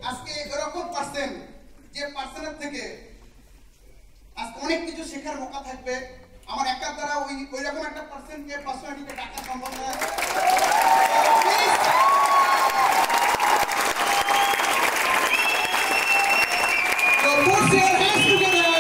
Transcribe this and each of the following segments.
আজকে এরকম পার্সন যে পার্সনের থেকে আজকে অনেক কিছু শেখার মৌকা থাকবে। আমার একার দ্বারা ওই রকম একটা পার্সনকে পার্সোনালিটিকে ডাকা সম্ভব নয়। So put your hands together.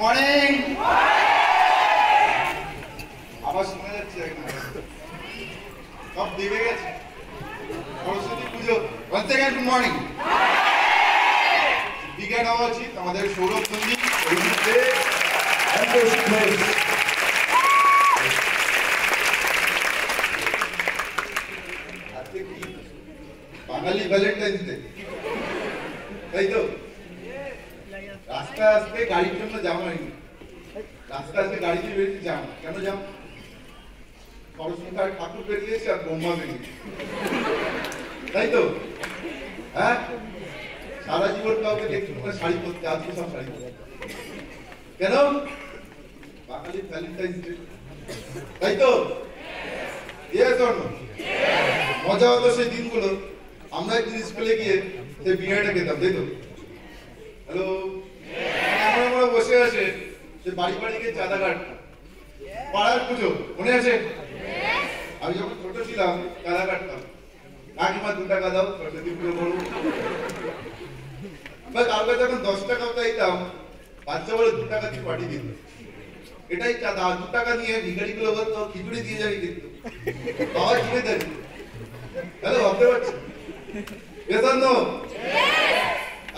Morning আবার শোনা যাচ্ছে সব দেবে গেছে Saraswati Puja. Once again good morning. বিজ্ঞান হওয়া উচিত আমাদের সৌরভ সঞ্জিত বাঙালি ভ্যালেন্টাইন্স ডে, তাই তো? রাস্তা আসবে গাড়ির জন্য জাম হয়নি, রাস্তা আসবে গাড়িতে বেরিয়েছে জাম। কেন জাম? সরস্বতী ঠাকুর বেরিয়েছে আর বোম্বা বেরিয়েছে, তাই তো? হ্যাঁ, সারা জীবন কাউকে দেখতে না শাড়ি পরতে, আজকে সব শাড়ি পরতে। কেন? বাঙালি ভ্যালেন্টাইন্স ডে, তাই তো? মজা হতো সেই দিনগুলো। আমরা একদিন স্কুলে গিয়ে সেই বিরিয়ানিটা খেতাম, তাই তো? হ্যালো, আমরা বসে আছে সে বাড়ি বাড়ি গিয়ে চাঁদা কাটতাম। পাড়ার পুজো মনে আছে? আমি যখন ছোট ছিলাম চাঁদা কাটতাম। কাকিমা 2 টাকা দাও, সরস্বতী পুজো করবো। বা কার কাছে যখন 10 টাকাও চাইতাম, বাচ্চা বলে 2 টাকা দিয়ে পাঠিয়ে দিত। এটাই চাঁদা। 2 টাকা নিয়ে ভিখারি গুলো বলতো খিচুড়ি দিয়ে যাবি কিন্তু বাবা কিনে দেন। হ্যালো, ভাবতে পারছি?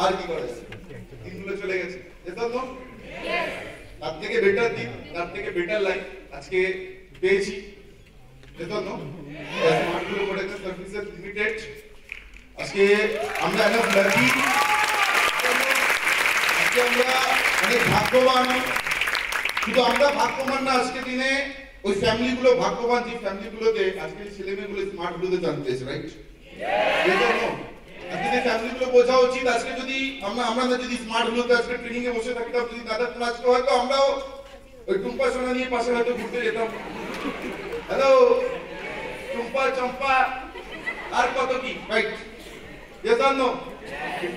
আর কি করে দিনগুলো চলে গেছে। তার থেকে বেটার দিন, তার থেকে বেটার লাইফ আজকে পেয়েছি। আজকে আমরা অনেক ভাগ্যবান। শুধু আমরা ভাগ্যবান না, আজকে দিনে ওই ফ্যামিলি গুলো ভাগ্যবান যে ফ্যামিলি গুলোতে আজকে ছেলে মেয়েগুলো স্মার্ট হতে জানতেছে, রাইট? আজকে ফ্যামিলি গুলো বোঝা উচিত। আজকে যদি আমরা যদি স্মার্ট হতে আজকে ট্রেনিং এ বসে থাকতাম, যদি দাদা আজকে হয়তো আমরাও ওই টুম্পা সোনা নিয়ে পাশে হয়তো ঘুরতে যেতাম। হ্যালো, টুম্পা চম্পা আর কত কি, রাইট?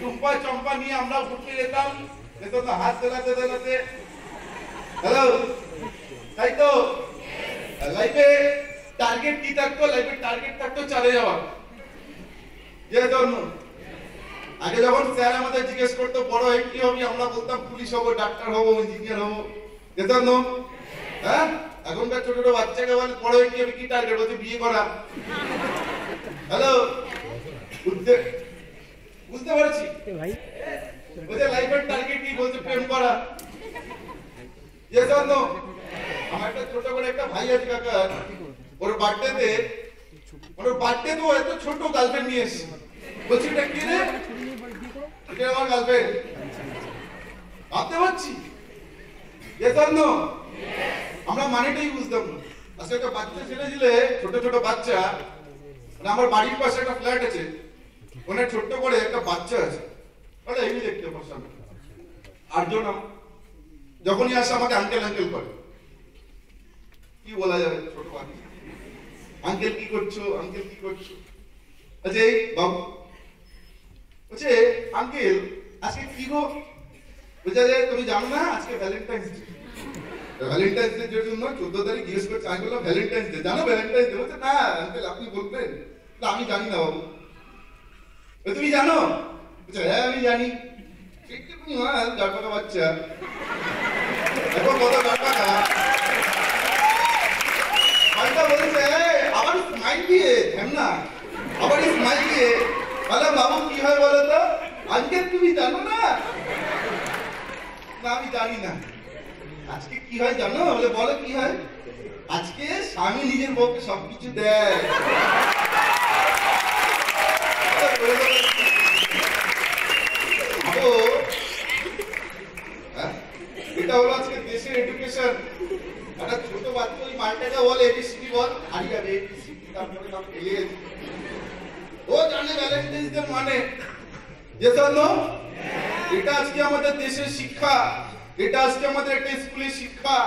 টুম্পা চম্পা নিয়ে আমরা ঘুরতে যেতাম, হাত দেলাতে দেলাতে। হ্যালো, তাই তো? লাইফে টার্গেট কি থাকতো? লাইফে টার্গেট থাকতো চালে যাওয়া। আগে যখন স্যার আমাদের জিজ্ঞেস করতো বড় হয়ে কি হবি, আমরা বলতাম পুলিশ হবো, ডাক্তার হবো, ইঞ্জিনিয়ার হবো। হ্যাঁ, এখনকার ছোট ছোট বাচ্চাকে বলে বড় হয়ে কি হবে, কি টার্গেট? বলছে বিয়ে করা। হ্যালো, বুঝতে পারছি ভাই? বলছে লাইফের টার্গেট কি? বলছে প্রেম করা। আমার একটা ছোট করে একটা ভাই আছে কাকা, ওর বার্থডেতে এত ছোট গার্লফ্রেন্ড নিয়ে এসেছে। বলছি এটা কি রে? এটা আমার গার্লফ্রেন্ড। ভাবতে পারছি? আমরা মানেটাই বুঝতাম না। আজকে একটা বাচ্চা ছেলে ছিলে, ছোট ছোট বাচ্চা, মানে আমার বাড়ির পাশে একটা ফ্ল্যাট আছে, ওখানে ছোট্ট করে একটা বাচ্চা আছে, ওটা এমনি দেখতে পারতাম। আটজন যখনই আসে আমাকে আঙ্কেল আঙ্কেল করে। কি বলা যাবে ছোট বাচ্চা, আঙ্কেল কি করছো, আঙ্কেল কি করছো। আচ্ছা এই বাবু বলছে আঙ্কেল আজকে কি গো, বলছে যে তুমি জানো না আজকে ভ্যালেন্টাইন্স ডে। ভ্যালেন্টাইন্স ডে যের জন্য 14 তারিখ জিজ্ঞেস করছে, আমি বললাম ভ্যালেন্টাইন্স ডে, জানো ভ্যালেন্টাইন্স ডে? বলছে না আঙ্কেল আপনি বলবেন। আমি জানি না বাবু। তুমি জানো? বলছে হ্যাঁ আমি জানি। একটুখানি মাল গাড়পাকা বাচ্চা, এখন কত গাড়পাকা। বাচ্চা বলছে আবার স্মাইল দিয়ে না, আবার স্মাইল দিয়ে বললাম বাবু কি হয় বলো তো? আঙ্কেল তুমি জানো না? না আমি জানি না। আজকে কি হয় জানো? বলে বলো কি হয়? আজকে স্বামী নিজের বউকে সবকিছু দেয়। এটা হলো আজকে দেশের এডুকেশন। একটা ছোট বাচ্চা ওই মালটাকে বলে এবিসিডি বল, হারিয়ে যাবে এবিসিডি, তারপরে নাম এ। ও জানে ভ্যালেন্টাইন্স ডে মানে এটা আজকে আমাদের দেশের শিক্ষা, এটা আজকে আমাদের একটা স্কুলের শিক্ষা,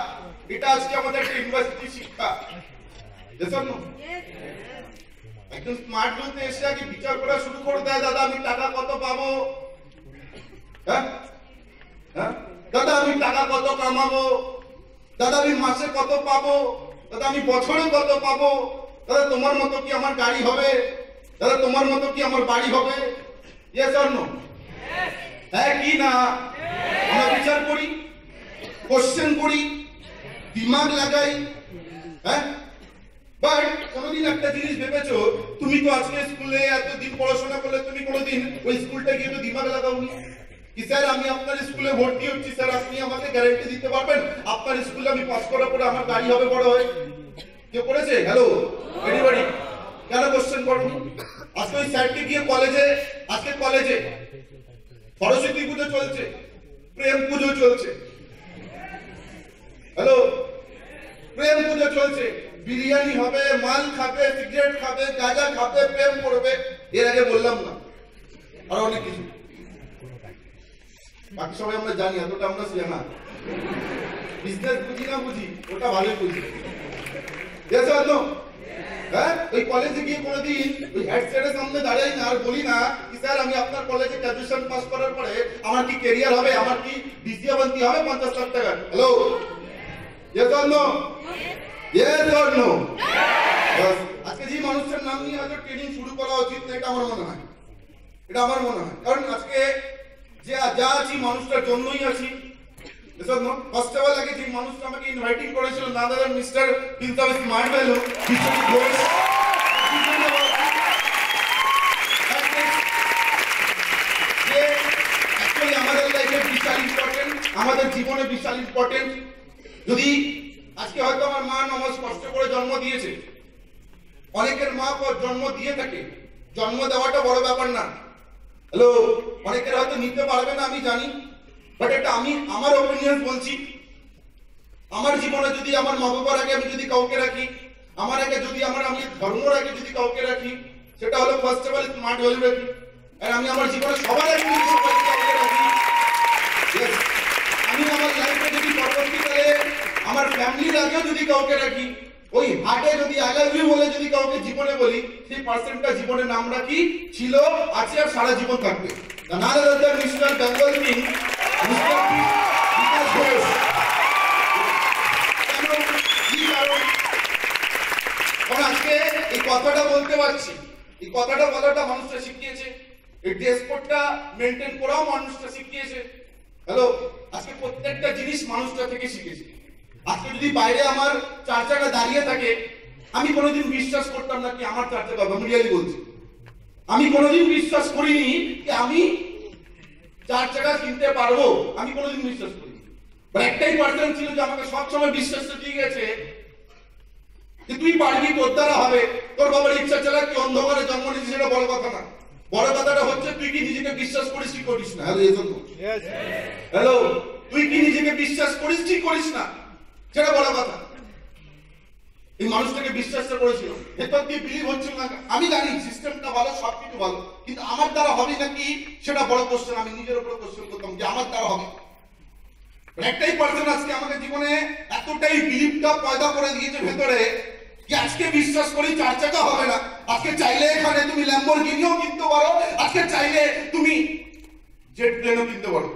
এটা আজকে আমাদের একটা ইউনিভার্সিটি শিক্ষা। একদম স্মার্ট বলতে এসে আগে বিচার করা শুরু করে দেয়, দাদা আমি টাকা কত পাবো, হ্যাঁ হ্যাঁ দাদা আমি টাকা কত কামাবো, দাদা আমি মাসে কত পাবো, দাদা আমি বছরে কত পাবো, দাদা তোমার মতো কি আমার গাড়ি হবে, দাদা তোমার মতো কি আমার বাড়ি হবে? Yes or no? হ্যাঁ কি না? আমরা বিচার করি, কোশ্চেন করি, দিমাগ লাগাই, হ্যাঁ। বাট কোনোদিন একটা জিনিস ভেবেছো, তুমি তো আজকে স্কুলে এতদিন পড়াশোনা করলে তুমি কোনোদিন ওই স্কুলটা গিয়ে তো দিমাগ লাগাওনি কি স্যার আমি আপনার স্কুলে ভর্তি হচ্ছি, স্যার আপনি আমাকে গ্যারান্টি দিতে পারবেন আপনার স্কুলে আমি পাস করার পরে আমার গাড়ি হবে বড় হয়ে? কেউ করেছে? Hello anybody? কেন কোশ্চেন করনি? আজকে ওই স্যারকে গিয়ে কলেজে, আজকে কলেজে সরস্বতী পুজো চলছে, প্রেম পুজো চলছে, হ্যালো প্রেম পুজো চলছে, বিরিয়ানি হবে, মাল খাবে, সিগারেট খাবে, গাঁজা খাবে, প্রেম করবে, এর আগে বললাম না আর অনেক কিছু। বাকি সবাই আমরা জানি, এতটা আমরা জানা বিজনেস বুঝি না বুঝি ওটা ভালোই বুঝি। হ্যাঁ ওই কলেজে গিয়ে কোনোদিন ওই হেড স্যারের সামনে দাঁড়াই না আর বলি না কি স্যার আমি আপনার কলেজে গ্রাজুয়েশন পাস করার পরে আমার কি ক্যারিয়ার হবে, আমার কি ডিসি অবন্তি হবে 50 লাখ টাকা? Hello yes or no? Yes or no? আজকে যে মানুষটার নাম নিয়ে হয়তো ট্রেনিং শুরু করা উচিত না, এটা আমার মনে হয়, এটা আমার মনে হয়। কারণ আজকে যে যা আছি মানুষটার জন্যই আছি। ফার্স্ট অফ অল আগে যে মানুষটা আমাকে ইনভাইটিং করেছিল না দাদা mister Prince of smart value Biswajit Ghosh, আমাদের লাইফে বিশাল ইম্পর্টেন্ট, আমাদের জীবনে বিশাল ইম্পর্টেন্ট। যদি আজকে হয়তো আমার মা নমাজ কষ্ট করে জন্ম দিয়েছে, অনেকের মা জন্ম দিয়ে থাকে, জন্ম দেওয়াটা বড় ব্যাপার না। হ্যালো অনেকের হয়তো নিতে পারবে না আমি জানি, বাট এটা আমি আমার ওপিনিয়ন বলছি। আমার জীবনে যদি আমার মা বাবার আগে আমি যদি কাউকে রাখি, আমার আগে যদি আমি ধর্মের আগে যদি কাউকে রাখি, সেটা হলো first of all smart value রাখি। আর আমি আমার জীবনে সবার আগে যদি সবাইকে কাউকে রাখি, আমি আমার লাইফে যদি পরবর্তীকালে আমার ফ্যামিলির আগেও যদি কাউকে রাখি, ওই হাটে যদি আই লাভ ইউ বলে যদি কাউকে জীবনে বলি, সেই পার্সনটা জীবনে নাম রাখি, ছিল, আছে আর সারা জীবন থাকবে। Mister Bengal king, mister Bikash Ghosh. কারণ আজকে এই কথাটা বলতে পারছি, এই কথাটা বলাটা মানুষটা শিখিয়েছে, এই ড্রেস কোডটা মেনটেন করাও মানুষটা শিখিয়েছে। হ্যালো আজকে প্রত্যেকটা জিনিস মানুষটা থেকে শিখেছে। আজকে যদি বাইরে আমার 4 চাকা দাঁড়িয়ে থাকে, আমি কোনোদিন বিশ্বাস করতাম না কি আমার 4 চাকা, আমি রিয়েলি বলছি, আমি কোনোদিন বিশ্বাস করিনি যে আমি 4 চাকা কিনতে পারবো, আমি কোনোদিন বিশ্বাস করিনি। বাট একটাই পার্সন ছিল যে আমাকে সবসময় বিশ্বাসটা দিয়ে গেছে যে তুই পারবি, তোর দ্বারা হবে, তোর বাবার ইচ্ছা ছিল কি অন্ধকারে জন্ম নিয়েছিস, সেটা বড় কথা না। বড় কথাটা হচ্ছে তুই কি নিজেকে বিশ্বাস করিস কি করিস না। হ্যালো তুই কি নিজেকে বিশ্বাস করিস কি করিস না, সেটা বড় কথা। এই মানুষটাকে বিশ্বাসটা করেছিলাম, ভেতর দিয়ে বিলিভ হচ্ছিল না। আমি জানি সিস্টেমটা ভালো, সবকিছু ভালো, কিন্তু আমার দ্বারা হবে নাকি সেটা বড় কোশ্চেন। আমি নিজের উপরে কোশ্চেন করতাম যে আমার দ্বারা হবে। একটাই পার্সন আজকে আমাদের জীবনে এতটাই বিলিভটা পয়দা করে দিয়েছে ভেতরে যে আজকে বিশ্বাস করি 4 চাকা হবে না। আজকে চাইলে এখানে তুমি ল্যাম্বরগিনিও কিনতে পারো, আজকে চাইলে তুমি জেট প্লেনও কিনতে পারো।